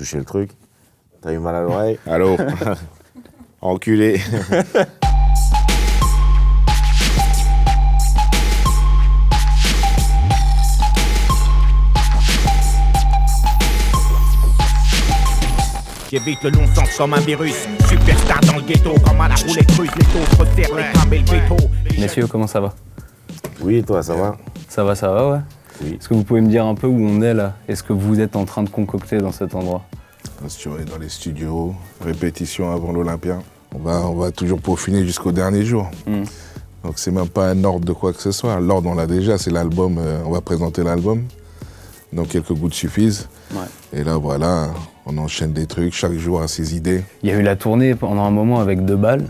toucher le truc. T'as eu mal à l'oreille? Allô? Enculé. J'évite le non-sens comme un virus. Superstar dans le ghetto, comme à la roulette russe. Les taux se resserrent, les crabes et le veto. Messieurs, comment ça va? Oui, toi, ça va? Ça va, ouais. Oui. Est-ce que vous pouvez me dire un peu où on est là? Est-ce que vous êtes en train de concocter dans cet endroit? On est dans les studios, répétition avant l'Olympia. On va toujours peaufiner jusqu'au dernier jour. Donc c'est même pas un ordre de quoi que ce soit. L'ordre, on l'a déjà, c'est l'album. On va présenter l'album. Donc quelques gouttes suffisent. Ouais. Et là, voilà, on enchaîne des trucs. Chaque jour a ses idées. Il y a eu la tournée pendant un moment avec 2 balles.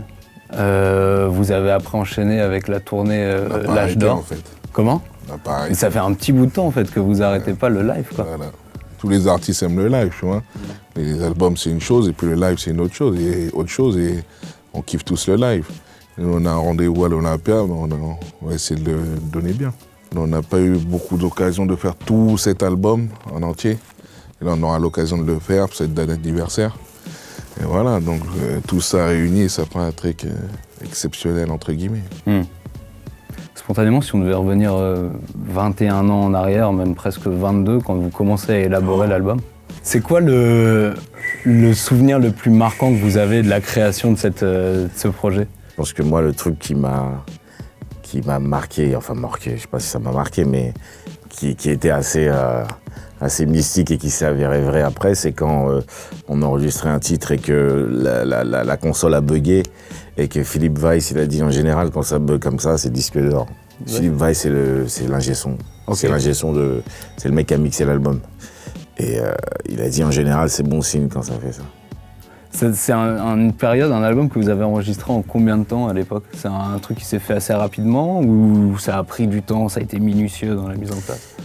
Vous avez après enchaîné avec la tournée L'Âge d'Or. En fait. Comment? Pareil. Ça fait un petit bout de temps en fait que vous arrêtez pas le live, quoi. Voilà. Tous les artistes aiment le live, tu vois. Les albums, c'est une chose, et puis le live, c'est une autre chose. Et on kiffe tous le live. Et on a un rendez-vous à l'Olympia, mais on va essayer de le donner bien. On n'a pas eu beaucoup d'occasion de faire tout cet album en entier. Et là, on aura l'occasion de le faire pour cette date d'anniversaire. Et voilà, donc tout ça réuni, ça prend un truc exceptionnel, entre guillemets. Spontanément, si on devait revenir 21 ans en arrière, même presque 22, quand vous commencez à élaborer l'album, c'est quoi le souvenir le plus marquant que vous avez de la création de ce projet? Je pense que moi, le truc qui m'a marqué, je sais pas si ça m'a marqué, mais qui était assez mystique et qui s'est avéré vrai après, c'est quand on a enregistré un titre et que la console a bugué et que Philippe Weiss, il a dit en général, quand ça bug comme ça, c'est disque d'or. Ouais. Philippe Weiss, c'est l'ingé son. Okay. C'est l'ingé son c'est le mec qui a mixé l'album. Et il a dit en général, c'est bon signe quand ça fait ça. C'est une période, un album que vous avez enregistré en combien de temps à l'époque? C'est un truc qui s'est fait assez rapidement ou ça a pris du temps, ça a été minutieux dans la mise en place?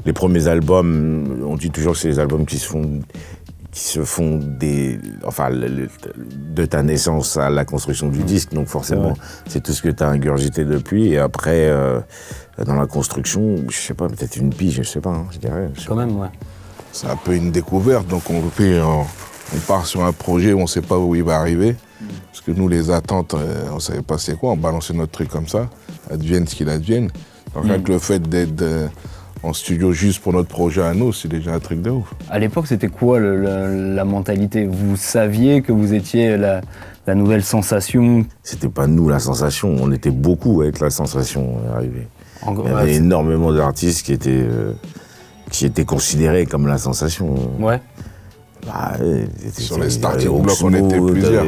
Les premiers albums, on dit toujours que c'est les albums qui se font de ta naissance à la construction du disque, donc forcément, c'est tout ce que tu as ingurgité depuis. Et après, dans la construction, je sais pas, peut-être une pige, je sais pas, hein, je dirais. Quand même, ouais. C'est un peu une découverte, donc on part sur un projet où on sait pas où il va arriver. Parce que nous, les attentes, on savait pas c'est quoi, on balançait notre truc comme ça, advienne ce qu'il advienne. Donc avec le fait d'être en studio juste pour notre projet à nous, c'est déjà un truc de ouf. À l'époque, c'était quoi la mentalité? Vous saviez que vous étiez la nouvelle sensation? C'était pas nous la sensation, on était beaucoup avec la sensation arrivée. Il y avait énormément d'artistes qui étaient considérés comme la sensation. Ouais. Sur les starting blocks, on était plusieurs.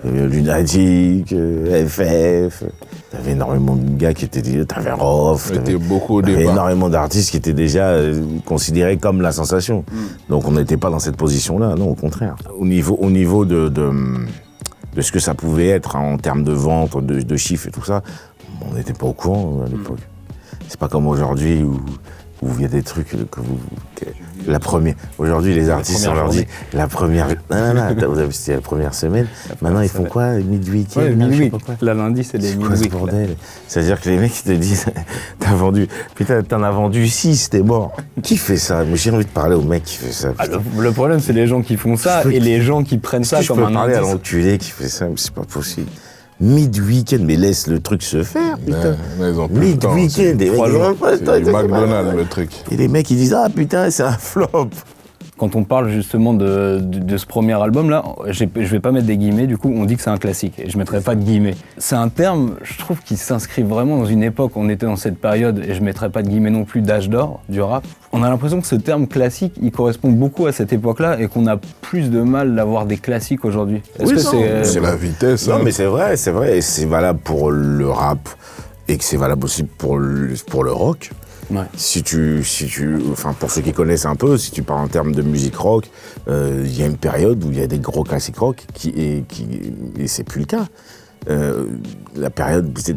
Lunatic, FF, t'avais énormément de gars qui étaient... T'avais Rof, t'avais énormément d'artistes qui étaient déjà considérés comme la sensation. Donc on n'était pas dans cette position-là, non, au contraire. Au niveau de ce que ça pouvait être en termes de vente, de chiffres et tout ça, on n'était pas au courant à l'époque. C'est pas comme aujourd'hui où il y a des trucs que vous... Aujourd'hui, les artistes, on leur dit la première... Non, vous avez c'était la première semaine. Maintenant, ils font quoi? Mid-week? Ouais, mid-week. La lundi, c'est des mid-week. C'est quoi ce bordel? C'est-à-dire que les mecs, ils te disent, t'en as vendu 6, t'es mort. Qui fait ça? Mais j'ai envie de parler au mec qui fait ça. Le problème, c'est les gens qui font ça et les gens qui prennent ça comme un indice. Je peux parler à l'enculé qui fait ça, mais c'est pas possible. Mid-weekend, mais laisse le truc se faire, putain. Mid-weekend, c'est du McDonald's, le truc. Et les mecs, ils disent, ah putain, c'est un flop. Quand on parle justement de ce premier album-là, je vais pas mettre des guillemets, du coup, on dit que c'est un classique, et je mettrai pas de guillemets. C'est un terme, je trouve, qui s'inscrit vraiment dans une époque, on était dans cette période, et je mettrai pas de guillemets non plus, d'âge d'or, du rap. On a l'impression que ce terme classique, il correspond beaucoup à cette époque-là, et qu'on a plus de mal d'avoir des classiques aujourd'hui. C'est la vitesse. Non, mais c'est vrai, et c'est valable pour le rap, et que c'est valable aussi pour le rock. Ouais. Pour ceux qui connaissent un peu, si tu parles en termes de musique rock, il y a une période où il y a des gros classiques rock et c'est plus le cas. La période, c'est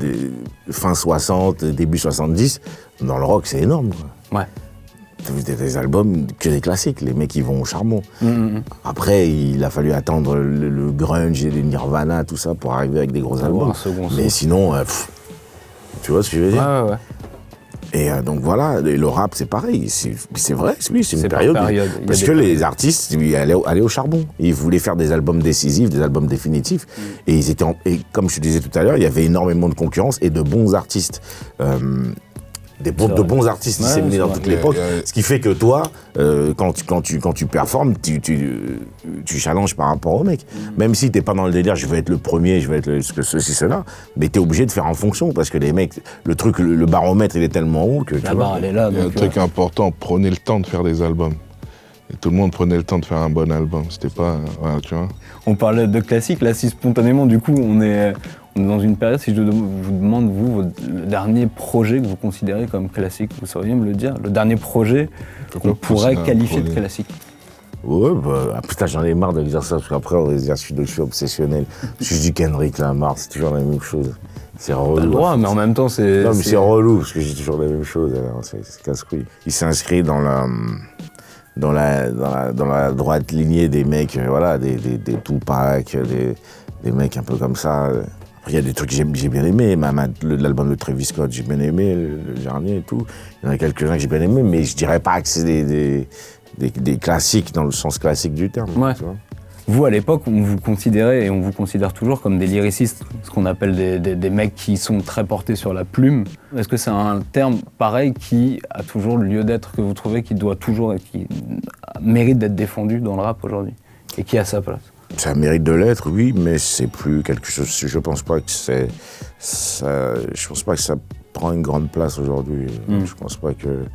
fin 60, début 70, dans le rock, c'est énorme, quoi. Ouais. Des albums que des classiques, les mecs ils vont au charbon. Après, il a fallu attendre le grunge et les Nirvana, tout ça, pour arriver avec des gros albums. Mais sinon, tu vois ce que je veux dire? Ouais. Et donc voilà, et le rap c'est pareil, c'est vrai, oui, c'est une période. Parce que les artistes ils allaient au charbon. Ils voulaient faire des albums décisifs, des albums définitifs. Et ils étaient et comme je te disais tout à l'heure, il y avait énormément de concurrence et de bons artistes. De bons artistes disséminés dans toute l'époque. Ce qui fait que toi, quand tu performes, tu challenges par rapport au mec. Même si t'es pas dans le délire, je veux être le premier, je veux être ceci, cela, mais t'es obligé de faire en fonction parce que les mecs, le baromètre il est tellement haut que la barre elle est là. Il y a un truc important, prenez le temps de faire des albums. Et tout le monde prenait le temps de faire un bon album. C'était pas, voilà, tu vois. On parlait de classique, là si spontanément du coup on est dans une période, si je vous demande, le dernier projet que vous considérez comme classique, vous sauriez me le dire? Le dernier projet qu'on pourrait qualifier de classique? Ouais, putain, j'en ai marre de dire ça, parce qu'après, on va se dire je suis obsessionnel. Je dis Kendrick Lamar, c'est toujours la même chose. C'est relou. T'as le droit, mais en même temps, c'est... Non, mais c'est relou, parce que j'ai toujours la même chose, alors c'est casse-couille. Il s'inscrit dans la droite lignée des mecs, voilà, des Tupac, des mecs un peu comme ça. Il y a des trucs que j'ai bien aimé, l'album de Travis Scott, j'ai bien aimé, le dernier et tout. Il y en a quelques-uns que j'ai bien aimé, mais je dirais pas que c'est des classiques dans le sens classique du terme. Ouais. Tu vois. Vous, à l'époque, on vous considérait, et on vous considère toujours comme des lyricistes, ce qu'on appelle des mecs qui sont très portés sur la plume. Est-ce que c'est un terme pareil qui a toujours le lieu d'être, que vous trouvez qui doit toujours, qui mérite d'être défendu dans le rap aujourd'hui, et qui a sa place? Ça mérite de l'être, oui, mais c'est plus quelque chose. Je pense pas que ça prend une grande place aujourd'hui. Je pense pas que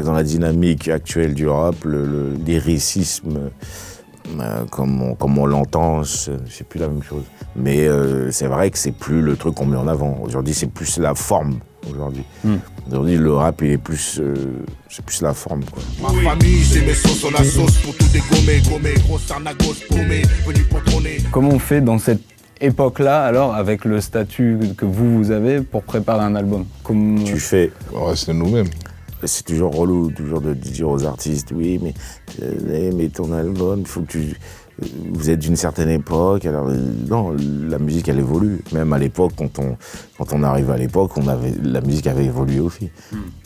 dans la dynamique actuelle du rap, le lyricisme, comme on l'entend, c'est plus la même chose. Mais c'est vrai que c'est plus le truc qu'on met en avant. Aujourd'hui, c'est plus la forme. Aujourd'hui, le rap, il est plus, c'est plus la forme, quoi. Ma famille, j'ai mes sauces sur la sauce pour tout dégommer, grosse arnagos paumée, venu pour trôner. Comment on fait dans cette époque-là, alors, avec le statut que vous avez pour préparer un album? Tu fais... On reste nous-mêmes. C'est toujours relou, toujours de dire aux artistes, oui, mais ton album, il faut que vous êtes d'une certaine époque. Alors non, la musique elle évolue. Même à l'époque, quand on arrive à l'époque, la musique avait évolué aussi.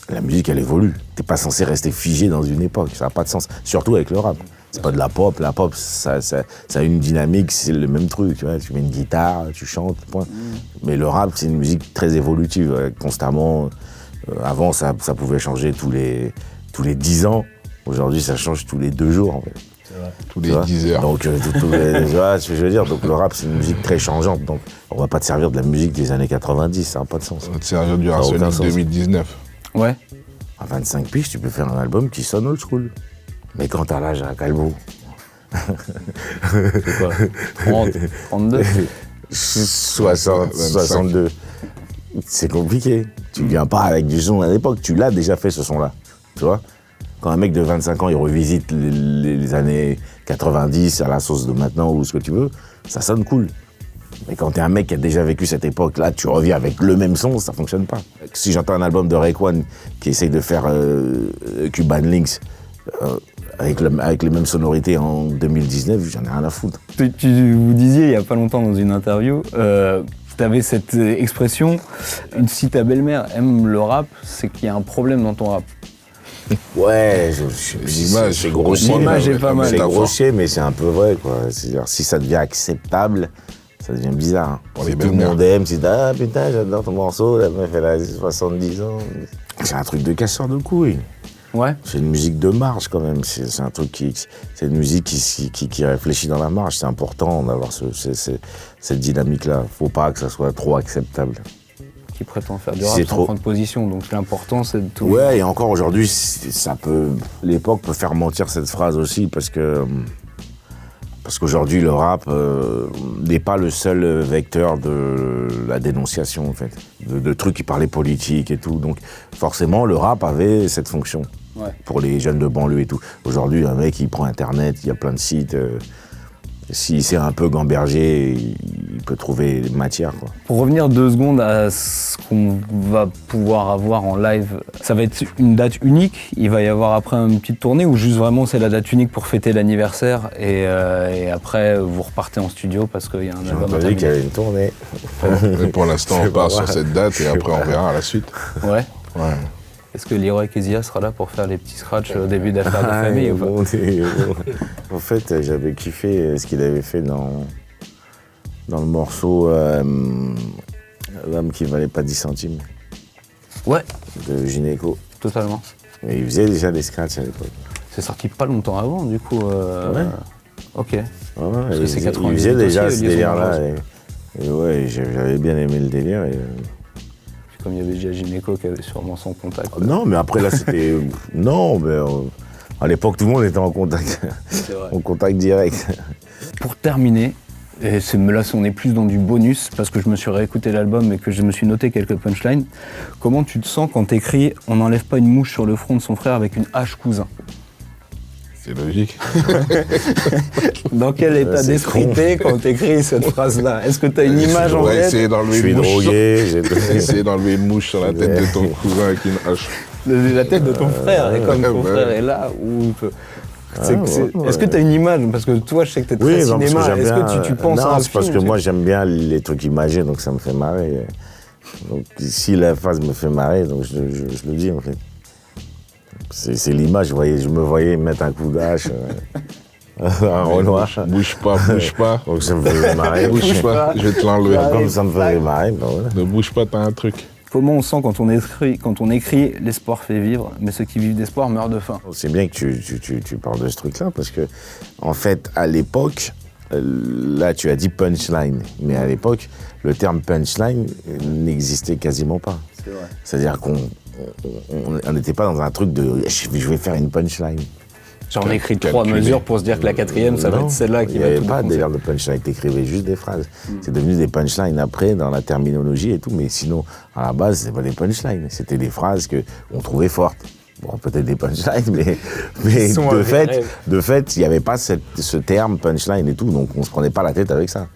La musique elle évolue. T'es pas censé rester figé dans une époque, ça n'a pas de sens. Surtout avec le rap. C'est pas de la pop. La pop, ça a une dynamique, c'est le même truc. Tu vois, tu mets une guitare, tu chantes, point. Mais le rap, c'est une musique très évolutive, constamment. Avant, ça pouvait changer tous les 10 ans. Aujourd'hui, ça change tous les 2 jours, en fait. Tous les 10 heures. Donc, tu vois ce que je veux dire. Donc, le rap, c'est une musique très changeante. Donc, on va pas te servir de la musique des années 90, ça n'a pas de sens. On va te servir du Arsenic 2019. Ouais. À 25 piges, tu peux faire un album qui sonne old school. Mais quand t'as l'âge à Calvo... C'est quoi 30, 32 60, 62. C'est compliqué. Tu viens pas avec du son à l'époque, tu l'as déjà fait ce son-là. Tu vois ? Quand un mec de 25 ans, il revisite les années 90 à la sauce de maintenant ou ce que tu veux, ça sonne cool. Mais quand t'es un mec qui a déjà vécu cette époque-là, tu reviens avec le même son, ça fonctionne pas. Si j'entends un album de Raekwon qui essaye de faire Cuban Links avec les mêmes sonorités en 2019, j'en ai rien à foutre. Vous disiez il y a pas longtemps dans une interview, t'avais cette expression, si ta belle-mère aime le rap, c'est qu'il y a un problème dans ton rap. Ouais, c'est grossier. L'image est pas mal. C'est grossier, mais c'est un peu vrai, quoi. C'est-à-dire, si ça devient acceptable, ça devient bizarre. Si tout le monde aime, si ah putain, j'adore ton morceau, la meuf elle a 70 ans. C'est un truc de casseur de couilles. Ouais. C'est une musique de marge quand même. C'est un truc c'est une musique qui réfléchit dans la marge. C'est important d'avoir cette dynamique-là. Faut pas que ça soit trop acceptable. Qui prétend faire du rap sans prendre position, donc l'important c'est de tout. Ouais, et encore aujourd'hui, l'époque peut faire mentir cette phrase aussi parce qu'aujourd'hui le rap n'est pas le seul vecteur de la dénonciation en fait, de trucs qui parlaient politique et tout. Donc forcément le rap avait cette fonction pour les jeunes de banlieue et tout. Aujourd'hui un mec il prend internet, il y a plein de sites. S'il sait un peu gamberger, il peut trouver matière, quoi. Pour revenir 2 secondes à ce qu'on va pouvoir avoir en live, ça va être une date unique, il va y avoir après une petite tournée ou juste vraiment c'est la date unique pour fêter l'anniversaire et après vous repartez en studio parce qu'il y a un album à terminer. J'ai entendu qu'il y avait une tournée. Mais pour l'instant on part sur cette date et après on verra à la suite. Ouais. Est-ce que Leroy Kezia sera là pour faire les petits scratchs au début d'Affaires de famille ou pas? En fait, j'avais kiffé ce qu'il avait fait dans le morceau L'homme qui valait pas 10 centimes. Ouais. De Gynéco. Totalement. Et il faisait déjà des scratchs à l'époque. C'est sorti pas longtemps avant, du coup. Ouais. Ok. Ouais, parce que c'est 98 il faisait déjà aussi, ce délire-là. Et ouais, j'avais bien aimé le délire. Et, comme il y avait déjà Gynéco qui avait sûrement son contact. Non, mais après là, c'était... non, mais à l'époque, tout le monde était en contact. C'est vrai. En contact direct. Pour terminer, et là on est plus dans du bonus parce que je me suis réécouté l'album et que je me suis noté quelques punchlines. Comment tu te sens quand t'écris « On n'enlève pas une mouche sur le front de son frère avec une hache cousin » C'est logique. Dans quel état d'esprit t'es quand t'écris cette phrase-là? Est-ce que t'as une image en tête? Je suis drogué. J'ai essayé d'enlever une mouche sur la tête de ton cousin avec une hache. La tête de ton frère, et comme ton frère est là, ou... Est-ce que tu as une image? Parce que toi, je sais que tu es très cinéma. Est-ce que tu penses à un film? C'est parce que moi, j'aime bien les trucs imagés, donc ça me fait marrer. Donc, si la phrase me fait marrer, donc je le dis, en fait. C'est l'image, je me voyais mettre un coup d'hache. Un Renoir. Bouge pas. Donc ça me faisait marrer. Bouge pas, je vais te l'enlever. Comme ça me faisait marrer, ben voilà. Ne bouge pas, t'as un truc. Comment on sent quand on écrit l'espoir fait vivre, mais ceux qui vivent d'espoir meurent de faim? C'est bien que tu parles de ce truc-là, parce que, en fait, à l'époque, là, tu as dit punchline, mais à l'époque, le terme punchline n'existait quasiment pas. C'est vrai. C'est-à-dire qu'on n'était pas dans un truc de je vais faire une punchline. J'en ai écrit 3 mesures pour se dire que la 4e, ça va être celle-là qui va tout. Il n'y avait pas de délire de punchline, t'écrivais juste des phrases. C'est devenu des punchlines après, dans la terminologie et tout, mais sinon, à la base, c'était pas des punchlines, c'était des phrases qu'on trouvait fortes. Bon, peut-être des punchlines, mais de fait, il n'y avait pas ce terme punchline et tout, donc on se prenait pas la tête avec ça.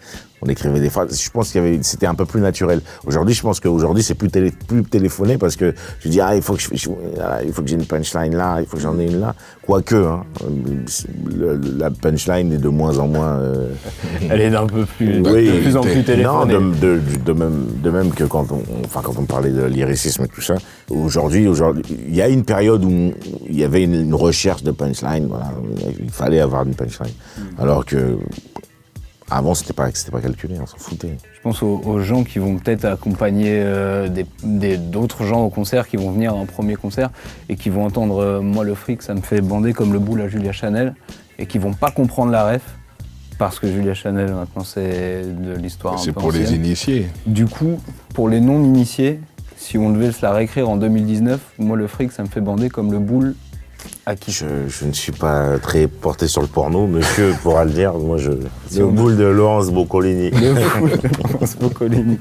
On écrivait des phrases. Je pense c'était un peu plus naturel. Aujourd'hui, je pense qu'aujourd'hui, c'est plus téléphoné parce que je dis, il faut que j'ai une punchline là, il faut que j'en ai une là. Quoique, hein, la punchline est de moins en moins... Elle est d'un peu plus, de plus en plus téléphonée. Non, de même que quand on parlait de lyricisme et tout ça, aujourd'hui, il y a une période où il y avait une recherche de punchline, voilà, il fallait avoir une punchline. Alors que avant, c'était pas calculé, on s'en foutait. Je pense aux gens qui vont peut-être accompagner d'autres gens au concert, qui vont venir en premier concert et qui vont entendre Moi le fric, ça me fait bander comme le boule à Julia Chanel, et qui vont pas comprendre la ref, parce que Julia Chanel, maintenant, c'est de l'histoire un peu C'est pour les initiés. Du coup, pour les non-initiés, si on devait se la réécrire en 2019, Moi le fric, ça me fait bander comme le boule à qui? Je ne suis pas très porté sur le porno, monsieur pourra le dire. Moi, le boule de Laurence Boccolini. Le boule de Laurence Boccolini.